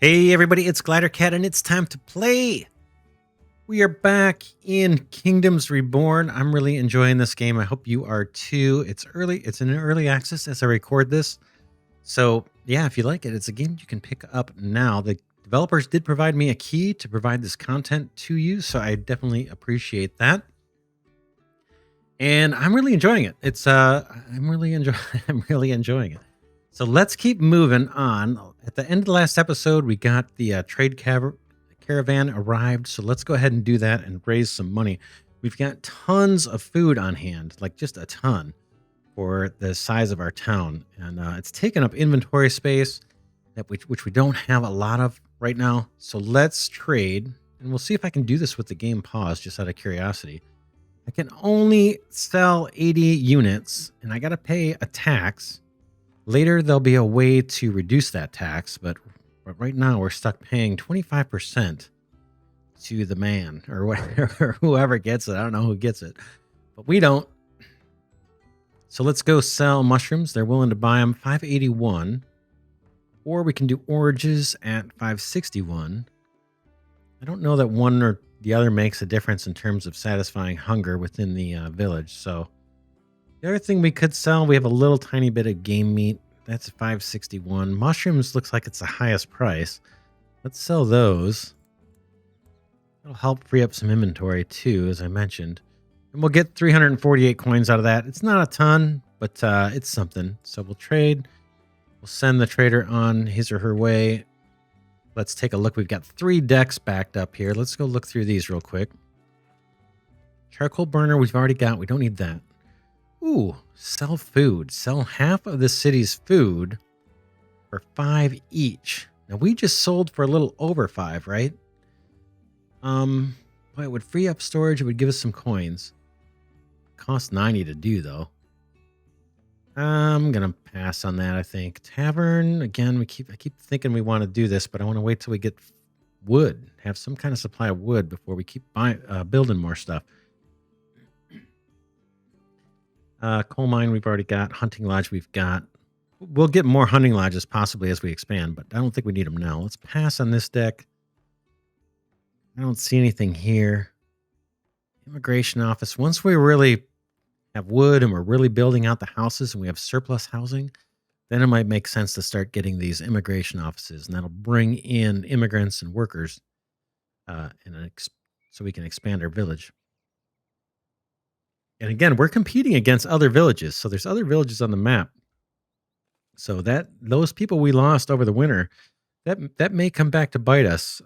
Hey everybody, it's Glidercat and it's time to play. We are back in Kingdoms Reborn. I'm really enjoying this game. I hope you are too. It's in early access as I record this. So yeah, if you like it, it's a game you can pick up now. The developers did provide me a key to provide this content to you, so I definitely appreciate that. And I'm really enjoying it. I'm really enjoying it. So let's keep moving on. At the end of the last episode, we got the caravan arrived. So let's go ahead and do that and raise some money. We've got tons of food on hand, like just a ton for the size of our town. And it's taken up inventory space, which we don't have a lot of right now. So let's trade. And we'll see if I can do this with the game pause, just out of curiosity. I can only sell 80 units, and I got to pay a tax. Later, there'll be a way to reduce that tax, but right now we're stuck paying 25% to the man or whatever, whoever gets it. I don't know who gets it, but we don't. So let's go sell mushrooms. They're willing to buy them 581, or we can do oranges at 561. I don't know that one or the other makes a difference in terms of satisfying hunger within the village. So the other thing we could sell, we have a little tiny bit of game meat. That's 561. Mushrooms looks like it's the highest price. Let's sell those. It'll help free up some inventory too, as I mentioned. And we'll get 348 coins out of that. It's not a ton, but it's something. So we'll trade. We'll send the trader on his or her way. Let's take a look. We've got 3 decks backed up here. Let's go look through these real quick. Charcoal burner we've already got. We don't need that. Ooh, sell food. Sell half of the city's food for 5 each. Now we just sold for a little over 5, right? Well, it would free up storage. It would give us some coins. Cost 90 to do though. I'm gonna pass on that. I think tavern again. I keep thinking we want to do this, but I want to wait till we get wood. Have some kind of supply of wood before we keep building more stuff. Coal mine we've already got. Hunting lodge we've got. We'll get more hunting lodges possibly as we expand, but I don't think we need them now. Let's pass on this deck. I don't see anything here. Immigration office. Once we really have wood and we're really building out the houses and we have surplus housing, then it might make sense to start getting these immigration offices, and that'll bring in immigrants and workers so we can expand our village. And again, we're competing against other villages. So there's other villages on the map. So that those people we lost over the winter, that may come back to bite us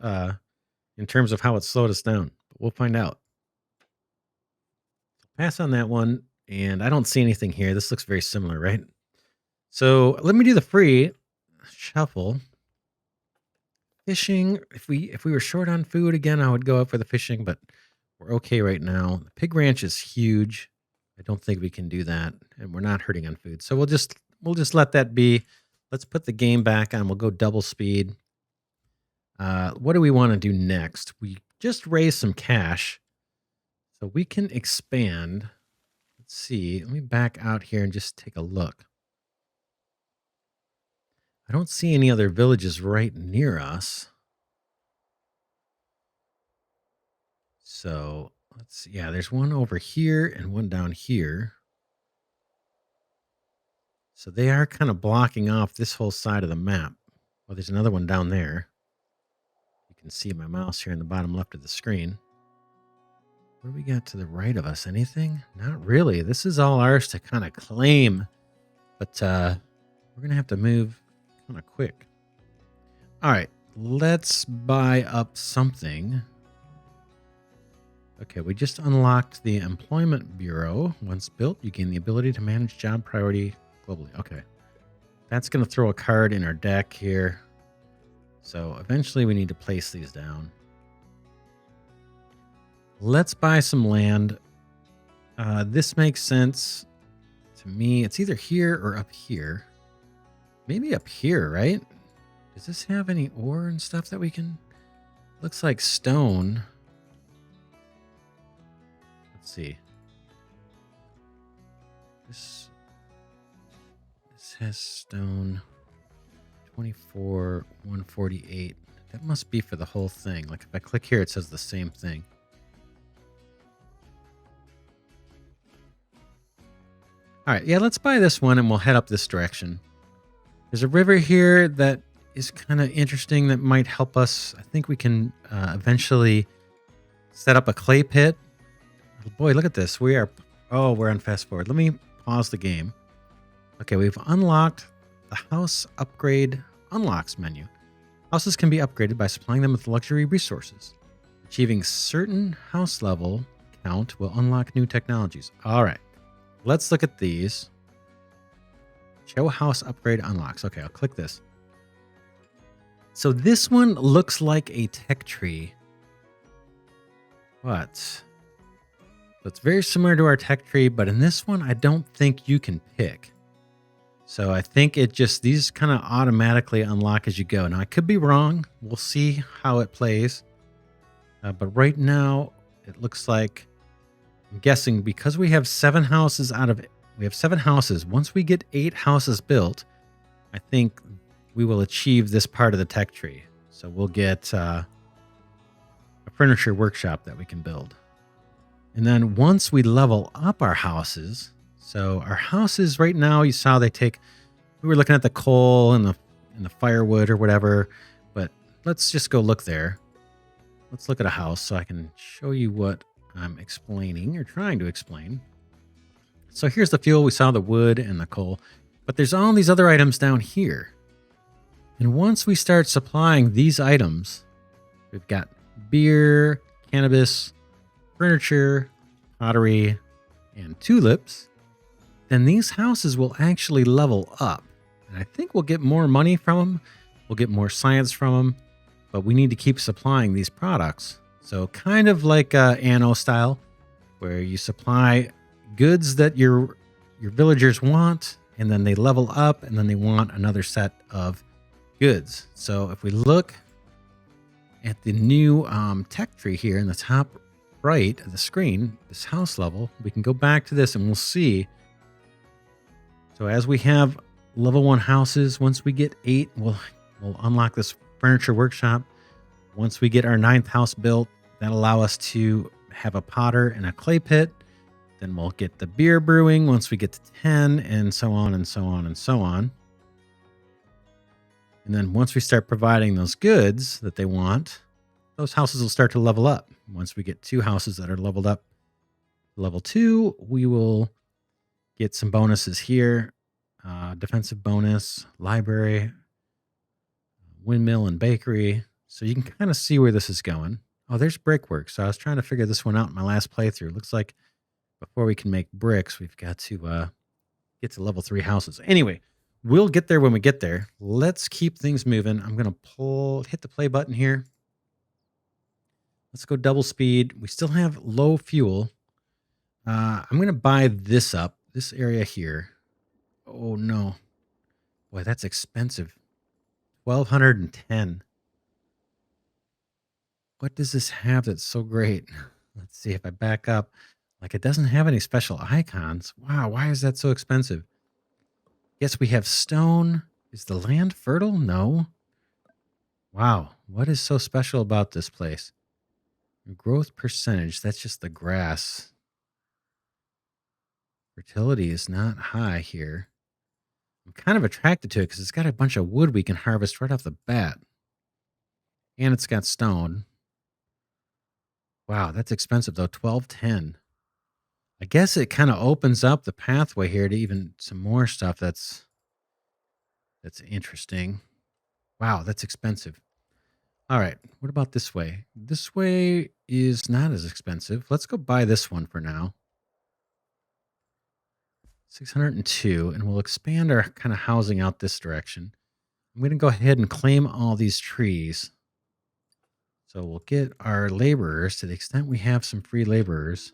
in terms of how it slowed us down. But we'll find out. Pass on that one. And I don't see anything here. This looks very similar, right? So let me do the free shuffle. Fishing. If we were short on food again, I would go up for the fishing, but we're okay right now. The pig ranch is huge. I don't think we can do that, and we're not hurting on food. So we'll just let that be. Let's put the game back on. We'll go double speed. What do we want to do next? We just raised some cash, so we can expand. Let's see. Let me back out here and just take a look. I don't see any other villages right near us. So let's see. Yeah, there's one over here and one down here. So they are kind of blocking off this whole side of the map. Oh, there's another one down there. You can see my mouse here in the bottom left of the screen. What do we got to the right of us? Anything? Not really. This is all ours to kind of claim. But we're going to have to move kind of quick. All right. Let's buy up something. Okay, we just unlocked the Employment Bureau. Once built, you gain the ability to manage job priority globally. Okay. That's going to throw a card in our deck here. So eventually we need to place these down. Let's buy some land. This makes sense to me. It's either here or up here. Maybe up here, right? Does this have any ore and stuff that we can... Looks like stone. Let's see. This has stone. 24, 148. That must be for the whole thing. Like if I click here, it says the same thing. All right, yeah, let's buy this one and we'll head up this direction. There's a river here that is kind of interesting that might help us. I think we can eventually set up a clay pit. Oh boy, look at this. We're on fast forward. Let me pause the game. Okay, we've unlocked the house upgrade unlocks menu. Houses can be upgraded by supplying them with luxury resources. Achieving certain house level count will unlock new technologies. All right, let's look at these. Show house upgrade unlocks. Okay, I'll click this. So this one looks like a tech tree. What? So it's very similar to our tech tree, but in this one, I don't think you can pick. So I think these kind of automatically unlock as you go. Now I could be wrong. We'll see how it plays. But right now it looks like, I'm guessing because we have 7 houses we have 7 houses. Once we get 8 houses built, I think we will achieve this part of the tech tree. So we'll get a furniture workshop that we can build. And then once we level up our houses, so our houses right now, you saw we were looking at the coal and the firewood or whatever, but let's just go look there. Let's look at a house so I can show you what I'm explaining or trying to explain. So here's the fuel. We saw the wood and the coal, but there's all these other items down here. And once we start supplying these items, we've got beer, cannabis, furniture, pottery, and tulips, then these houses will actually level up. And I think we'll get more money from them. We'll get more science from them, but we need to keep supplying these products. So kind of like Anno style, where you supply goods that your villagers want, and then they level up, and then they want another set of goods. So if we look at the new tech tree here in the top right of the screen, this house level, we can go back to this and we'll see. So as we have level 1 houses, once we get 8, we'll unlock this furniture workshop. Once we get our 9th house built, that'll allow us to have a potter and a clay pit. Then we'll get the beer brewing once we get to 10, and so on and so on and so on. And then once we start providing those goods that they want, those houses will start to level up. Once we get 2 houses that are leveled up, level 2, we will get some bonuses here. Defensive bonus, library, windmill, and bakery. So you can kind of see where this is going. Oh, there's brickwork. So I was trying to figure this one out in my last playthrough. Looks like before we can make bricks, we've got to get to level 3 houses. Anyway, we'll get there when we get there. Let's keep things moving. I'm going to hit the play button here. Let's go double speed. We still have low fuel. I'm going to buy this area here. Oh, no. Boy, that's expensive. 1,210. What does this have that's so great? Let's see if I back up. Like, it doesn't have any special icons. Wow, why is that so expensive? Yes, we have stone. Is the land fertile? No. Wow, what is so special about this place? Growth percentage, that's just the grass. Fertility is not high here. I'm kind of attracted to it because it's got a bunch of wood we can harvest right off the bat. And it's got stone. Wow, that's expensive though, 1,210. I guess it kind of opens up the pathway here to even some more stuff that's interesting. Wow, that's expensive. All right, what about this way? This way is not as expensive. Let's go buy this one for now. 602, and we'll expand our kind of housing out this direction. I'm going to go ahead and claim all these trees. So we'll get our laborers to the extent we have some free laborers.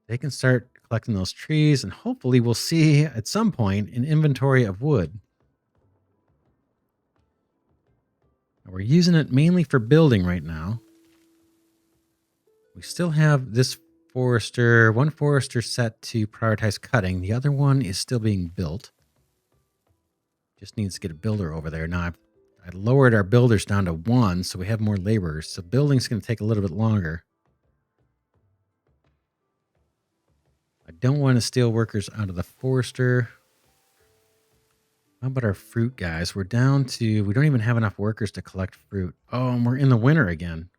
They can start collecting those trees, and hopefully we'll see at some point an inventory of wood. We're using it mainly for building right now. We still have this one forester set to prioritize cutting. The other one is still being built. Just needs to get a builder over there. Now, I've I lowered our builders down to 1, so we have more laborers. So building's going to take a little bit longer. I don't want to steal workers out of the forester. How about our fruit guys? We're down to, we don't even have enough workers to collect fruit. Oh, and we're in the winter again.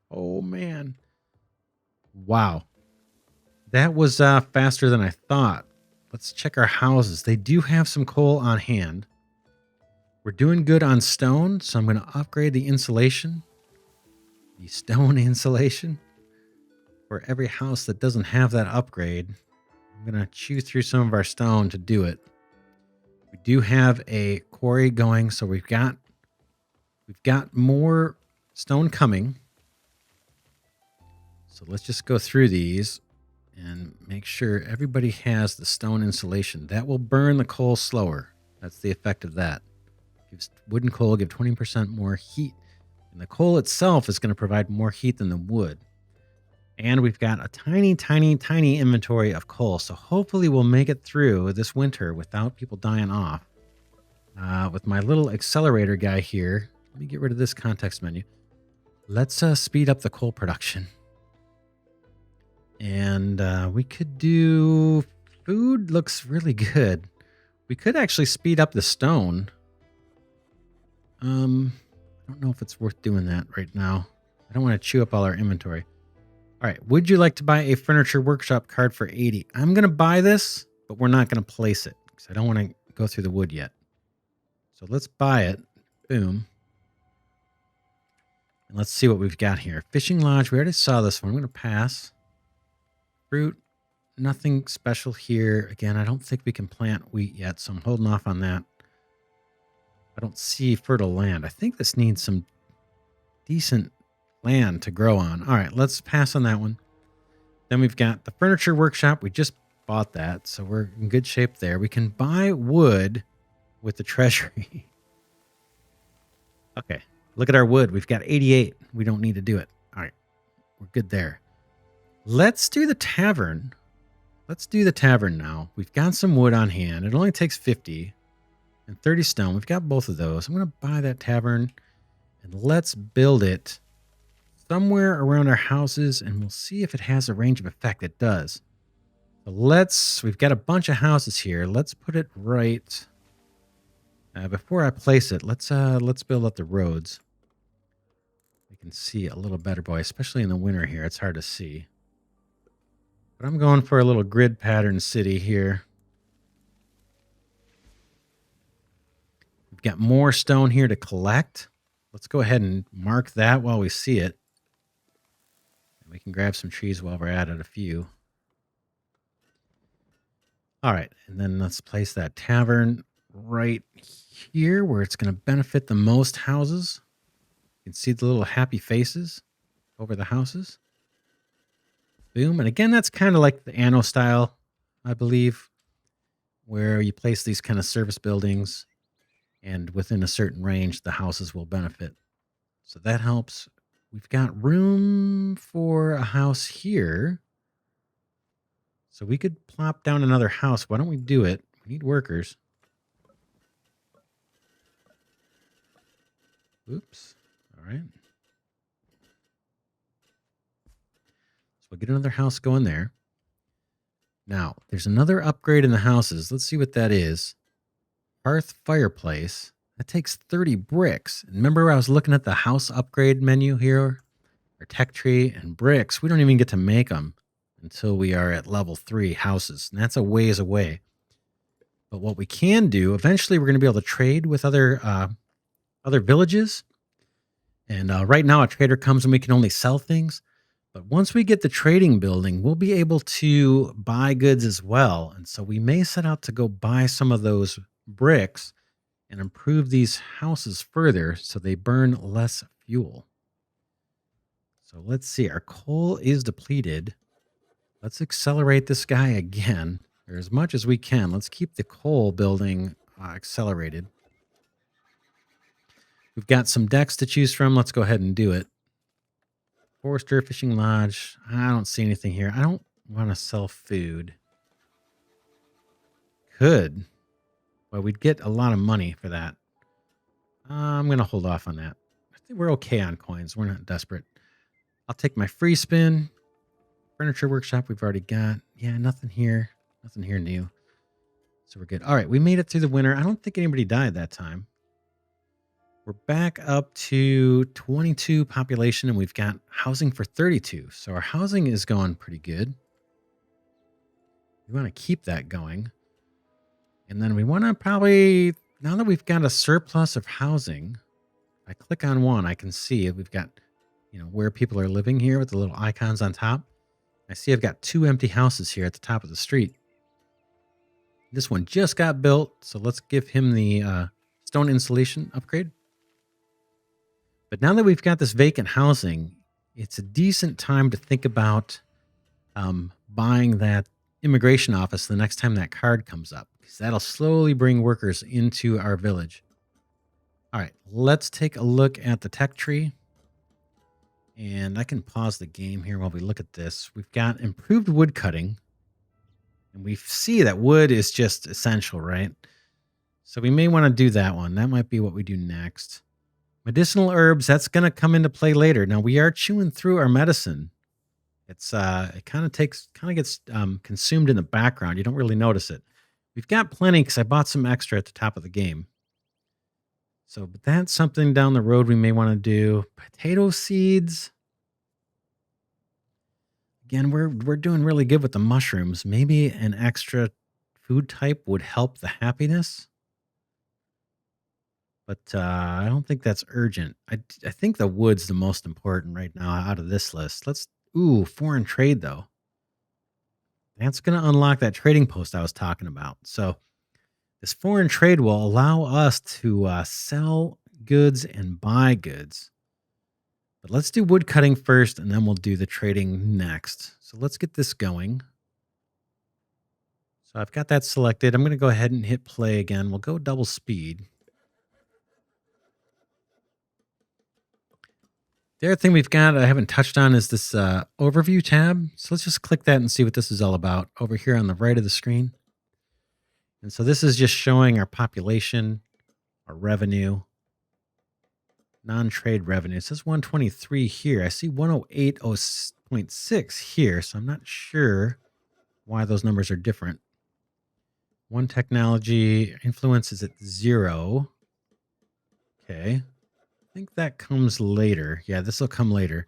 Oh, man. Wow. That was faster than I thought. Let's check our houses. They do have some coal on hand. We're doing good on stone, so I'm going to upgrade the insulation. The stone insulation. For every house that doesn't have that upgrade, I'm going to chew through some of our stone to do it. We do have a quarry going, so we've got more stone coming. So let's just go through these and make sure everybody has the stone insulation. That will burn the coal slower. That's the effect of that. Gives wooden coal give 20% more heat. And the coal itself is going to provide more heat than the wood. And we've got a tiny, tiny, tiny inventory of coal. So hopefully we'll make it through this winter without people dying off. With my little accelerator guy here, let me get rid of this context menu. Let's speed up the coal production. And we could do food. Looks really good. We could actually speed up the stone. I don't know if it's worth doing that right now. I don't want to chew up all our inventory. All right. Would you like to buy a furniture workshop card for 80? I'm going to buy this, but we're not going to place it because I don't want to go through the wood yet. So let's buy it. Boom. And let's see what we've got here. Fishing lodge. We already saw this one. I'm going to pass. Fruit. Nothing special here. Again, I don't think we can plant wheat yet, so I'm holding off on that. I don't see fertile land. I think this needs some decent land to grow on. All right, let's pass on that one. Then we've got the furniture workshop. We just bought that, so we're in good shape there. We can buy wood with the treasury. Okay, look at our wood. We've got 88. We don't need to do it. All right, we're good there. Let's do the tavern. Let's do the tavern now. We've got some wood on hand. It only takes 50 and 30 stone. We've got both of those. I'm going to buy that tavern and let's build it somewhere around our houses and we'll see if it has a range of effect. It does. So we've got a bunch of houses here. Let's put it right. Before I place it, let's build up the roads. We can see a little better, boy, especially in the winter here. It's hard to see. But I'm going for a little grid pattern city here. We've got more stone here to collect. Let's go ahead and mark that while we see it. And we can grab some trees while we're at it, a few. All right, and then let's place that tavern right here where it's going to benefit the most houses. You can see the little happy faces over the houses. Boom. And again, that's kind of like the Anno style, I believe, where you place these kind of service buildings and within a certain range, the houses will benefit. So that helps. We've got room for a house here. So we could plop down another house. Why don't we do it? We need workers. Oops. All right. So we'll get another house going there. Now, there's another upgrade in the houses. Let's see what that is. Hearth fireplace. That takes 30 bricks. And remember I was looking at the house upgrade menu here? Our tech tree and bricks. We don't even get to make them until we are at level 3 houses. And that's a ways away. But what we can do, eventually we're going to be able to trade with other villages. And right now a trader comes and we can only sell things. But once we get the trading building, we'll be able to buy goods as well. And so we may set out to go buy some of those bricks and improve these houses further so they burn less fuel. So let's see. Our coal is depleted. Let's accelerate this guy again, or as much as we can. Let's keep the coal building accelerated. We've got some decks to choose from. Let's go ahead and do it. Forester, fishing lodge. I don't see anything here. I don't want to sell food. Could. Well, we'd get a lot of money for that. I'm going to hold off on that. I think we're okay on coins. We're not desperate. I'll take my free spin. Furniture workshop we've already got. Yeah, nothing here. Nothing here new. So we're good. All right, we made it through the winter. I don't think anybody died that time. We're back up to 22 population, and we've got housing for 32. So our housing is going pretty good. We want to keep that going. And then we want to probably, now that we've got a surplus of housing, if I click on one, I can see we've got, where people are living here with the little icons on top. I see I've got 2 empty houses here at the top of the street. This one just got built, so let's give him the stone insulation upgrade. But now that we've got this vacant housing, it's a decent time to think about buying that immigration office the next time that card comes up, because that'll slowly bring workers into our village. All right, let's take a look at the tech tree. And I can pause the game here while we look at this. We've got improved wood cutting. And we see that wood is just essential, right? So we may want to do that one. That might be what we do next. Medicinal herbs, that's going to come into play later. Now we are chewing through our medicine. It's it kind of gets consumed in the background. You don't really notice it. We've got plenty because I bought some extra at the top of the game. So, but that's something down the road we may want to do. Potato seeds. Again, we're doing really good with the mushrooms. Maybe an extra food type would help the happiness. But I don't think that's urgent. I think the wood's the most important right now out of this list. Foreign trade, though. That's going to unlock that trading post I was talking about. So this foreign trade will allow us to sell goods and buy goods. But let's do wood cutting first, and then we'll do the trading next. So let's get this going. So I've got that selected. I'm going to go ahead and hit play again. We'll go double speed. The other thing we've got I haven't touched on is this overview tab. So let's just click that and see what this is all about over here on the right of the screen. And so this is just showing our population, our revenue, non-trade revenue. It says 123 here. I see 108.6 here, so I'm not sure why those numbers are different. One technology influence is at 0. Okay. I think that comes later. Yeah, this will come later.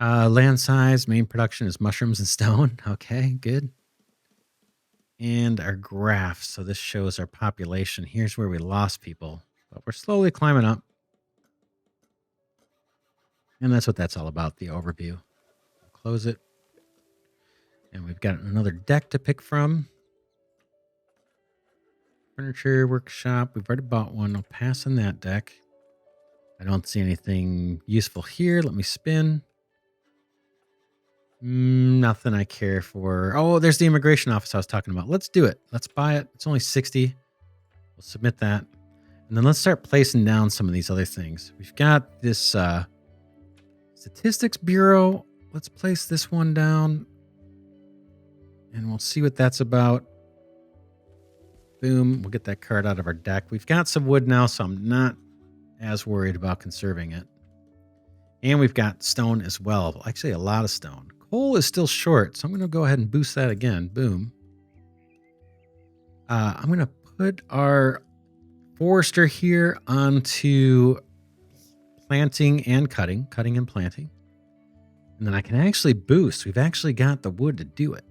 Land size, main production is mushrooms and stone. Okay, good. And our graph. So this shows our population. Here's where we lost people, but we're slowly climbing up. And that's what that's all about, the overview. Close it. And we've got another deck to pick from. Furniture workshop. We've already bought one. I'll pass on that deck. I don't see anything useful here. Let me spin. Nothing I care for. Oh, there's the immigration office I was talking about. Let's do it. Let's buy it. It's only 60. We'll submit that. And then let's start placing down some of these other things. We've got this Statistics Bureau. Let's place this one down. And we'll see what that's about. Boom. We'll get that card out of our deck. We've got some wood now, so I'm not as worried about conserving it. And we've got stone as well. Actually, a lot of stone. Coal is still short, so I'm going to go ahead and boost that again. Boom. I'm going to put our forester here onto planting and cutting and planting. And then I can actually boost. We've actually got the wood to do it.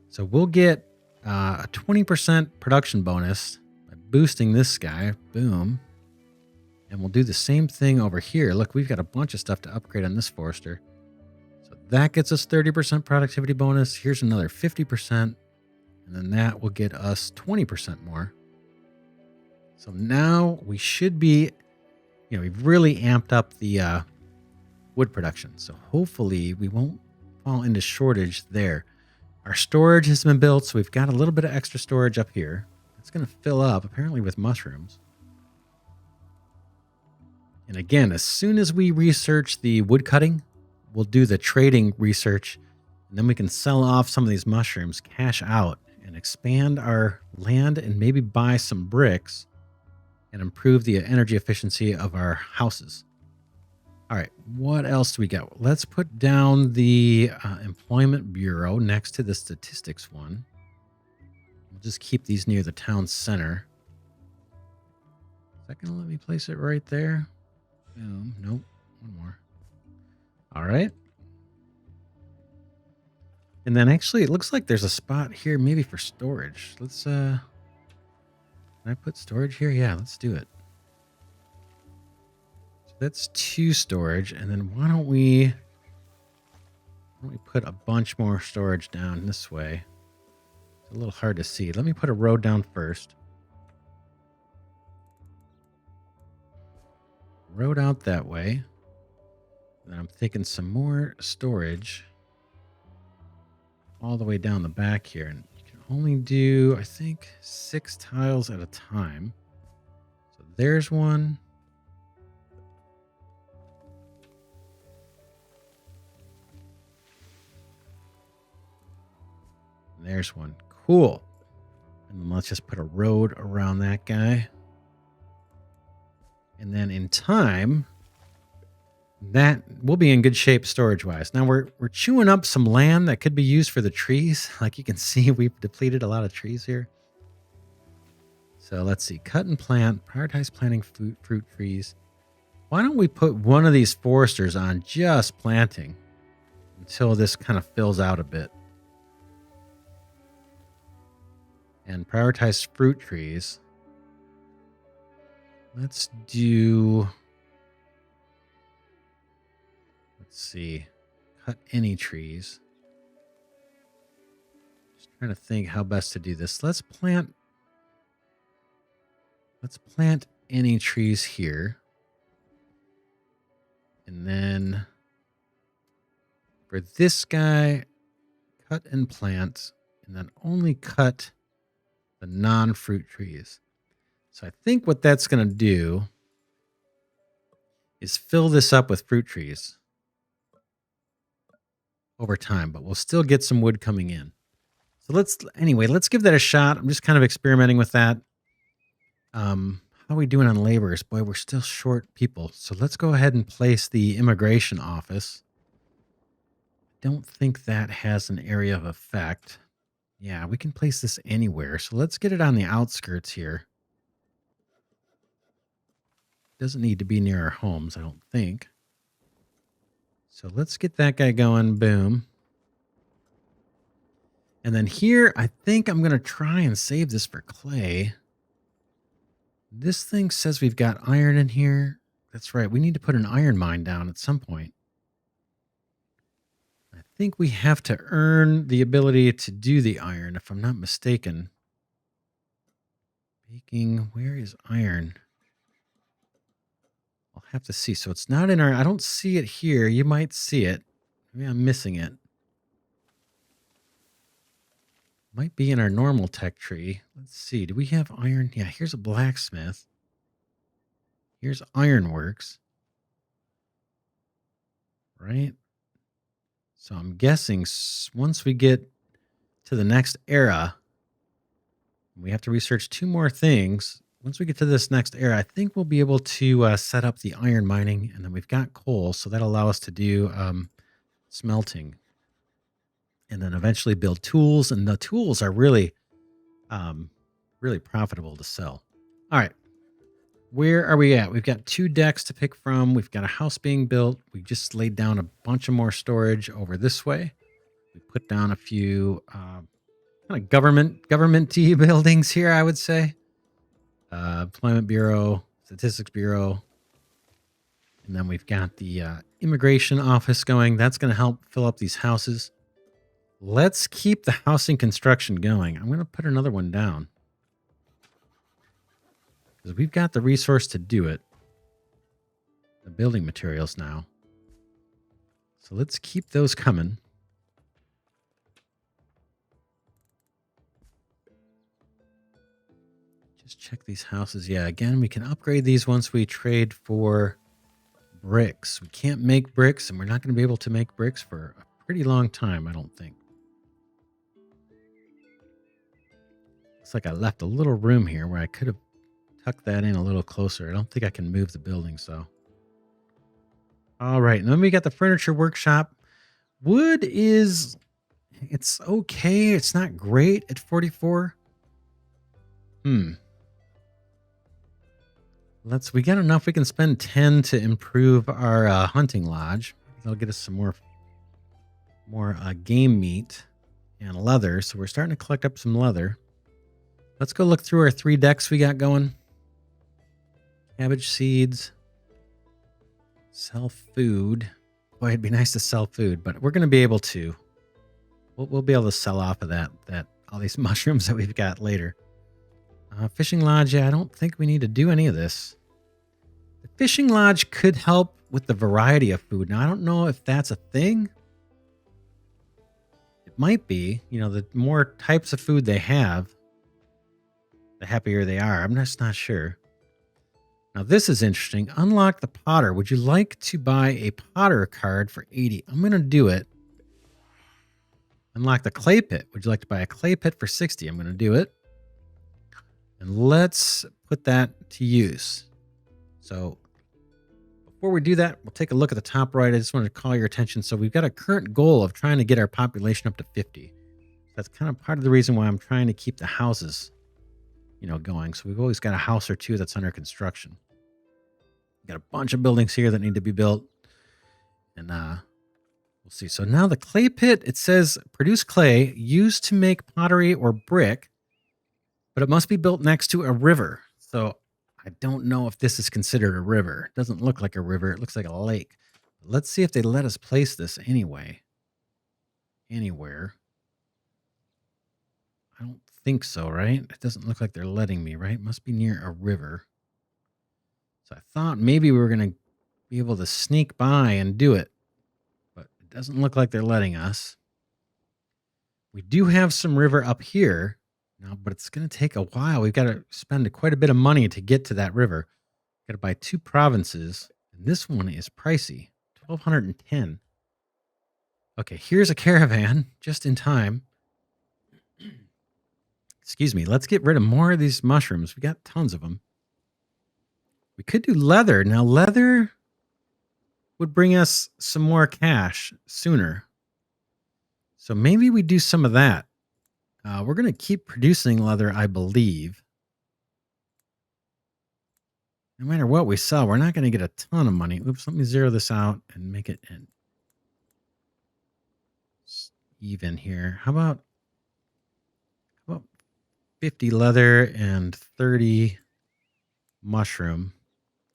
So we'll get a 20% production bonus by boosting this guy. Boom. And we'll do the same thing over here. Look, we've got a bunch of stuff to upgrade on this forester. So that gets us 30% productivity bonus. Here's another 50%. And then that will get us 20% more. So now we should be, we've really amped up the wood production. So hopefully we won't fall into shortage there. Our storage has been built, so we've got a little bit of extra storage up here. It's going to fill up, apparently with mushrooms. And again, as soon as we research the wood cutting, we'll do the trading research, and then we can sell off some of these mushrooms, cash out, and expand our land and maybe buy some bricks and improve the energy efficiency of our houses. All right, what else do we got? Let's put down the Employment Bureau next to the statistics one. We'll just keep these near the town center. Is that going to let me place it right there? Nope. One more. All right. And then actually, it looks like there's a spot here maybe for storage. Let's, can I put storage here? Yeah, let's do it. So that's 2 storage. And then why don't we put a bunch more storage down this way? It's a little hard to see. Let me put a road down first. Road out that way. And then I'm thinking some more storage all the way down the back here. And you can only do, I think, 6 tiles at a time. So there's one. And there's one. Cool. And then let's just put a road around that guy. And then in time, that will be in good shape storage-wise. Now we're chewing up some land that could be used for the trees. Like you can see, we've depleted a lot of trees here. So let's see. Cut and plant. Prioritize planting fruit trees. Why don't we put one of these foresters on just planting until this kind of fills out a bit? And prioritize fruit trees. Let's do... Let's see. Cut any trees. Just trying to think how best to do this. Let's plant any trees here. And then for this guy, cut and plant, and then only cut the non-fruit trees. So I think what that's going to do is fill this up with fruit trees over time, but we'll still get some wood coming in. So let's give that a shot. I'm just kind of experimenting with that. How are we doing on laborers? Boy, we're still short people. So let's go ahead and place the immigration office. Don't think that has an area of effect. Yeah, we can place this anywhere. So let's get it on the outskirts here. Doesn't need to be near our homes, I don't think. So let's get that guy going. Boom. And then here, I think I'm going to try and save this for clay. This thing says we've got iron in here. That's right. We need to put an iron mine down at some point. I think we have to earn the ability to do the iron, if I'm not mistaken. Baking, where is iron? I'll have to see. So it's not in our... I don't see it here. You might see it. Maybe I'm missing it. Might be in our normal tech tree. Let's see. Do we have iron? Yeah, here's a blacksmith. Here's ironworks. Right? So I'm guessing once we get to the next era, we have to research 2 more things. Once we get to this next era, I think we'll be able to set up the iron mining, and then we've got coal, so that'll allow us to do smelting, and then eventually build tools. And the tools are really, really profitable to sell. All right, where are we at? We've got 2 decks to pick from. We've got a house being built. We just laid down a bunch of more storage over this way. We put down a few kind of government-y buildings here, I would say. Employment Bureau, Statistics Bureau. And then we've got the immigration office going. That's going to help fill up these houses. Let's keep the housing construction going. I'm going to put another one down, because we've got the resource to do it. The building materials now. So let's keep those coming. Just check these houses. Yeah, again, we can upgrade these once we trade for bricks. We can't make bricks, and we're not going to be able to make bricks for a pretty long time, I don't think. Looks like I left a little room here where I could have tuck that in a little closer. I don't think I can move the building, so. All right, and then we got the furniture workshop. Wood is, it's okay. It's not great at 44. We got enough. We can spend 10 to improve our hunting lodge. That'll get us some more game meat and leather. So we're starting to collect up some leather. Let's go look through our 3 decks we got going. Cabbage seeds. Sell food. Boy, it'd be nice to sell food, but we're going to be able to. We'll be able to sell off of that all these mushrooms that we've got later. Fishing lodge, yeah, I don't think we need to do any of this. The fishing lodge could help with the variety of food. Now, I don't know if that's a thing. It might be. You know, the more types of food they have, the happier they are. I'm just not sure. Now, this is interesting. Unlock the potter. Would you like to buy a potter card for 80? I'm going to do it. Unlock the clay pit. Would you like to buy a clay pit for 60? I'm going to do it. And let's put that to use. So before we do that, we'll take a look at the top right. I just wanted to call your attention. So we've got a current goal of trying to get our population up to 50. That's kind of part of the reason why I'm trying to keep the houses, going. So we've always got a house or two that's under construction. We've got a bunch of buildings here that need to be built. And we'll see. So now the clay pit, it says produce clay used to make pottery or brick, but it must be built next to a river. So I don't know if this is considered a river. It doesn't look like a river. It looks like a lake. Let's see if they let us place this anywhere. I don't think so, right? It doesn't look like they're letting me, right? It must be near a river. So I thought maybe we were going to be able to sneak by and do it, but it doesn't look like they're letting us. We do have some river up here. No, but it's going to take a while. We've got to spend quite a bit of money to get to that river. Got to buy 2 provinces. And this one is pricey. 1,210. Okay, here's a caravan just in time. Excuse me. Let's get rid of more of these mushrooms. We got tons of them. We could do leather. Now, leather would bring us some more cash sooner. So maybe we do some of that. We're going to keep producing leather, I believe. No matter what we sell, we're not going to get a ton of money. Oops, let me zero this out and make it even here. How about 50 leather and 30 mushroom?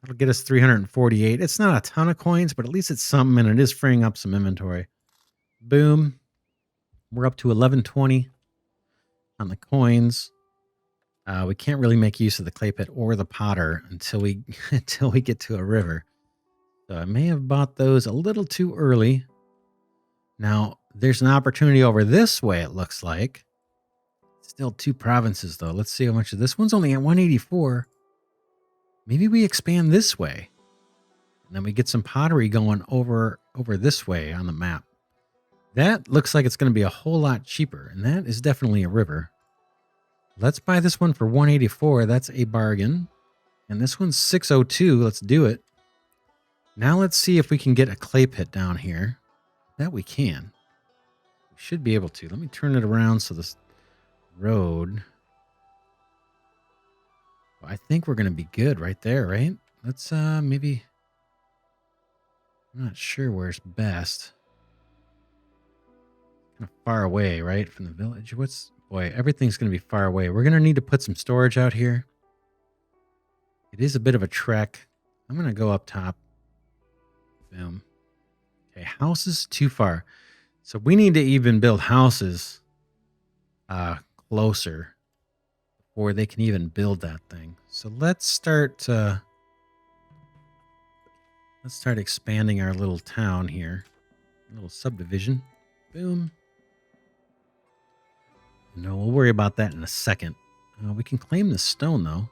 That'll get us 348. It's not a ton of coins, but at least it's something, and it is freeing up some inventory. Boom. We're up to 1120. On the coins. We can't really make use of the clay pit or the potter until we get to a river. So I may have bought those a little too early. Now, there's an opportunity over this way, it looks like. Still 2 provinces, though. Let's see how much of this one's only at 184. Maybe we expand this way. And then we get some pottery going over this way on the map. That looks like it's going to be a whole lot cheaper, and that is definitely a river. Let's buy this one for 184. That's a bargain. And this one's 602. Let's do it. Now let's see if we can get a clay pit down here. That we can. We should be able to. Let me turn it around so this road... Well, I think we're going to be good right there, right? Let's maybe... I'm not sure where's best. Kind of far away, right, from the village. Boy, everything's going to be far away. We're going to need to put some storage out here. It is a bit of a trek. I'm going to go up top. Boom. Okay, houses too far. So we need to even build houses closer before they can even build that thing. So let's start expanding our little town here. A little subdivision. Boom. No, we'll worry about that in a second. We can claim the stone, though.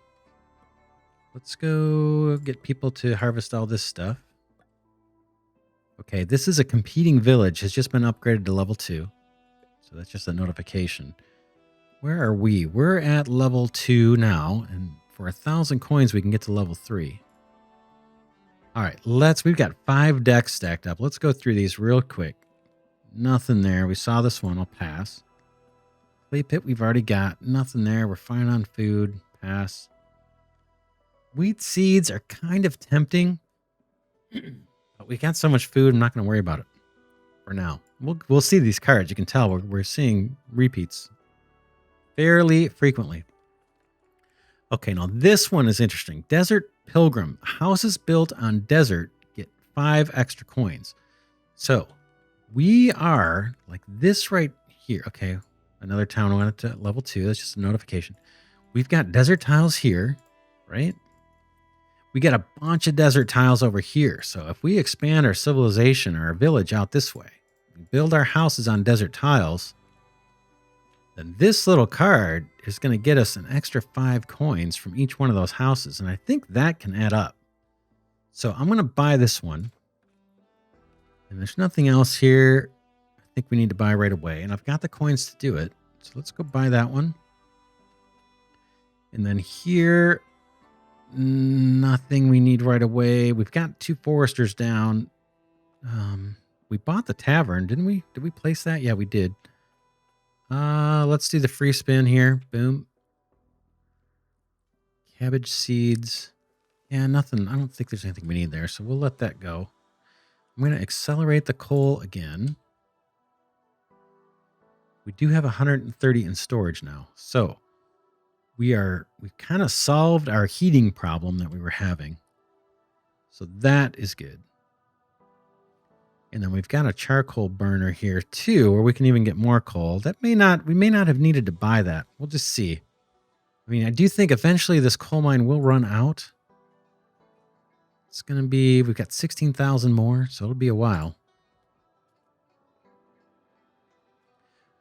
Let's go get people to harvest all this stuff. Okay, this is a competing village. Has just been upgraded to level 2. So that's just a notification. Where are we? We're at level 2 now. And for 1,000 coins, we can get to level 3. All right, we've got 5 decks stacked up. Let's go through these real quick. Nothing there. We saw this one. I'll pass. Clay pit we've already got. Nothing there. We're fine on food. Pass. Wheat seeds are kind of tempting. But we got so much food, I'm not going to worry about it for now. We'll see these cards. You can tell we're seeing repeats fairly frequently. Okay, now this one is interesting. Desert Pilgrim. Houses built on desert get 5 extra coins. So we are like this right here. Okay, another town went to level 2. That's just a notification. We've got desert tiles here, right? We got a bunch of desert tiles over here. So if we expand our civilization or our village out this way, build our houses on desert tiles, then this little card is going to get us an extra 5 coins from each one of those houses. And I think that can add up. So I'm going to buy this one. And there's nothing else here I think we need to buy right away. And I've got the coins to do it. So let's go buy that one. And then here, nothing we need right away. We've got 2 foresters down. We bought the tavern, didn't we? Did we place that? Yeah, we did. Let's do the free spin here. Boom. Cabbage seeds. Yeah, nothing. I don't think there's anything we need there, so we'll let that go. I'm going to accelerate the coal again. We do have 130 in storage now. So we've kind of solved our heating problem that we were having. So that is good. And then we've got a charcoal burner here too, where we can even get more coal. We may not have needed to buy that. We'll just see. I mean, I do think eventually this coal mine will run out. It's going to be, we've got 16,000 more, so it'll be a while.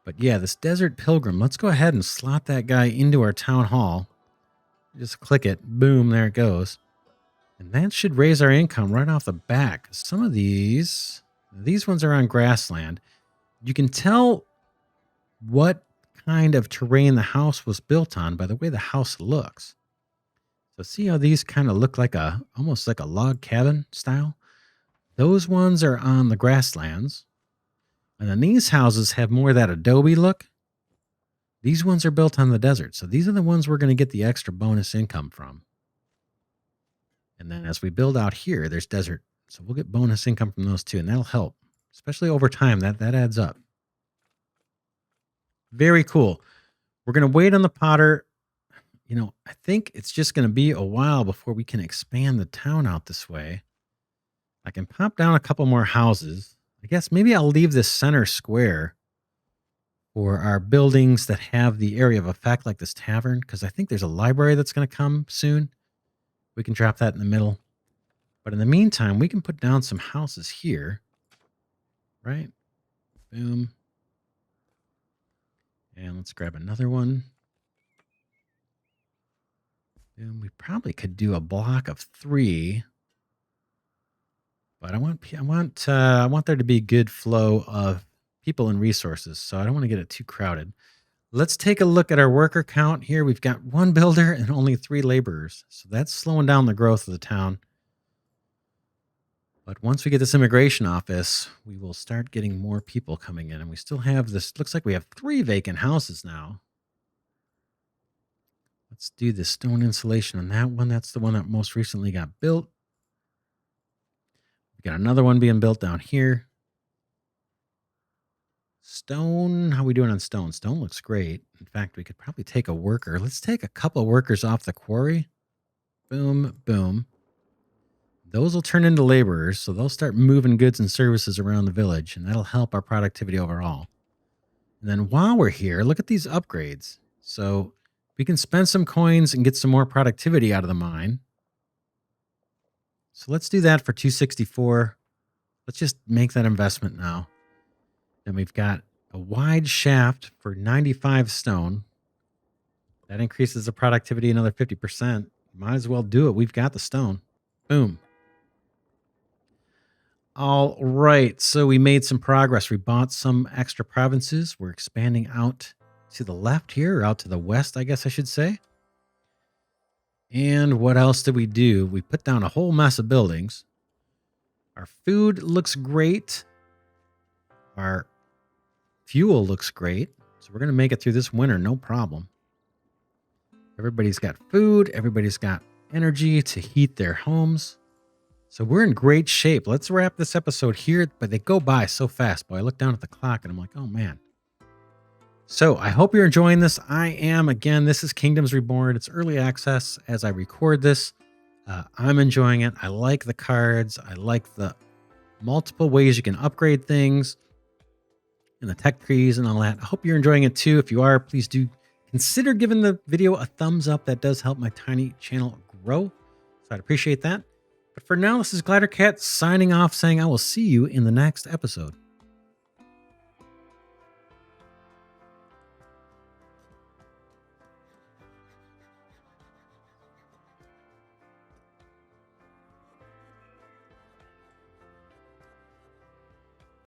But yeah, this Desert Pilgrim, let's go ahead and slot that guy into our town hall. Just click it. Boom, there it goes. And that should raise our income right off the bat. Some of these ones are on grassland. You can tell what kind of terrain the house was built on by the way the house looks. So see how these kind of look like almost like a log cabin style? Those ones are on the grasslands. And then these houses have more of that adobe look. These ones are built on the desert. So these are the ones we're going to get the extra bonus income from. And then as we build out here, there's desert. So we'll get bonus income from those too. And that'll help, especially over time. That adds up. Very cool. We're going to wait on the potter. You know, I think it's just going to be a while before we can expand the town out this way. I can pop down a couple more houses. I guess maybe I'll leave this center square for our buildings that have the area of effect like this tavern, because I think there's a library that's going to come soon. We can drop that in the middle. But in the meantime, we can put down some houses here. Right? Boom. And let's grab another one. And we probably could do a block of 3. But I want there to be good flow of people and resources, so I don't want to get it too crowded. Let's take a look at our worker count here. We've got 1 builder and only 3 laborers, so that's slowing down the growth of the town. But once we get this immigration office, we will start getting more people coming in, and we still have this. Looks like we have 3 vacant houses now. Let's do the stone insulation on that one. That's the one that most recently got built. We got another one being built down here. Stone, how are we doing on stone? Stone looks great. In fact, we could probably take a worker. Let's take a couple of workers off the quarry. Boom, boom. Those will turn into laborers, so they'll start moving goods and services around the village, and that'll help our productivity overall. And then while we're here, look at these upgrades. So we can spend some coins and get some more productivity out of the mine. So let's do that for 264. Let's just make that investment now. Then we've got a wide shaft for 95 stone. That increases the productivity another 50%. Might as well do it. We've got the stone. Boom. All right. So we made some progress. We bought some extra provinces. We're expanding out to the left here, or out to the west, I guess I should say. And what else did we do? We put down a whole mess of buildings. Our food looks great. Our fuel looks great. So we're going to make it through this winter, no problem. Everybody's got food. Everybody's got energy to heat their homes. So we're in great shape. Let's wrap this episode here, but they go by so fast. Boy, I look down at the clock and I'm like, oh man. So I hope you're enjoying this. I am. Again, this is Kingdoms Reborn. It's early access as I record this. I'm enjoying it. I like the cards. I like the multiple ways you can upgrade things and the tech trees and all that. I hope you're enjoying it too. If you are, please do consider giving the video a thumbs up. That does help my tiny channel grow. So I'd appreciate that. But for now, this is Glidercat signing off, saying I will see you in the next episode.